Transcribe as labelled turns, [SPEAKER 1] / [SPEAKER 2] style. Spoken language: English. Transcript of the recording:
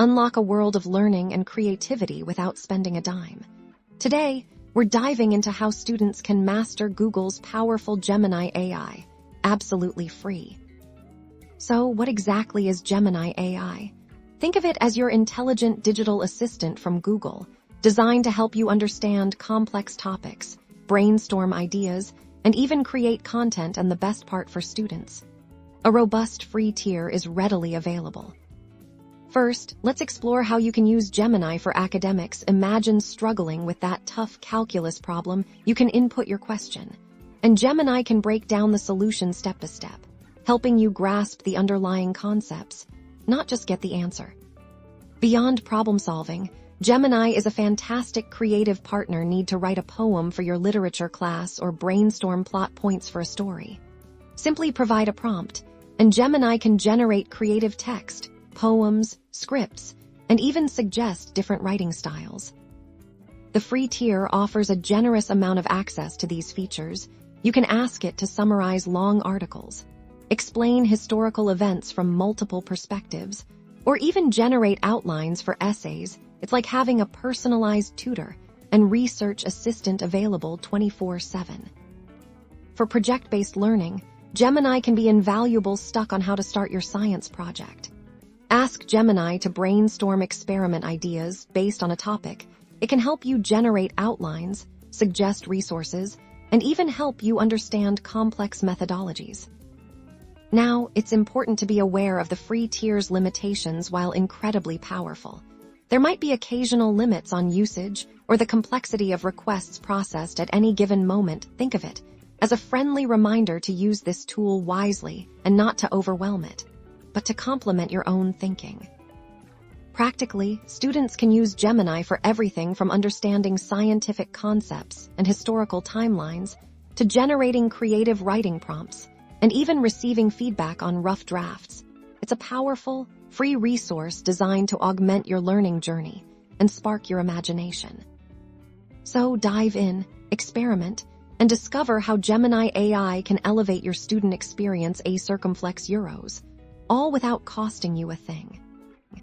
[SPEAKER 1] Unlock a world of learning and creativity without spending a dime. Today, we're diving into how students can master Google's powerful Gemini AI, absolutely free. So, what exactly is Gemini AI? Think of it as your intelligent digital assistant from Google, designed to help you understand complex topics, brainstorm ideas, and even create content, and the best part for students. A robust free tier is readily available. First, let's explore how you can use Gemini for academics. Imagine struggling with that tough calculus problem. You can input your question, and Gemini can break down the solution step by step, helping you grasp the underlying concepts, not just get the answer. Beyond problem solving, Gemini is a fantastic creative partner. Need to write a poem for your literature class or brainstorm plot points for a story? Simply provide a prompt, and Gemini can generate creative text, poems, scripts, and even suggest different writing styles. The free tier offers a generous amount of access to these features. You can ask it to summarize long articles, explain historical events from multiple perspectives, or even generate outlines for essays. It's like having a personalized tutor and research assistant available 24/7. For project-based learning, Gemini can be invaluable. Stuck on how to start your science project? Ask Gemini to brainstorm experiment ideas based on a topic. It can help you generate outlines, suggest resources, and even help you understand complex methodologies. Now, it's important to be aware of the free tier's limitations. While incredibly powerful, there might be occasional limits on usage or the complexity of requests processed at any given moment. Think of it as a friendly reminder to use this tool wisely and not to overwhelm it, but to complement your own thinking. Practically, students can use Gemini for everything from understanding scientific concepts and historical timelines to generating creative writing prompts and even receiving feedback on rough drafts. It's a powerful, free resource designed to augment your learning journey and spark your imagination. So dive in, experiment, and discover how Gemini AI can elevate your student experience. A circumflex euros, all without costing you a thing.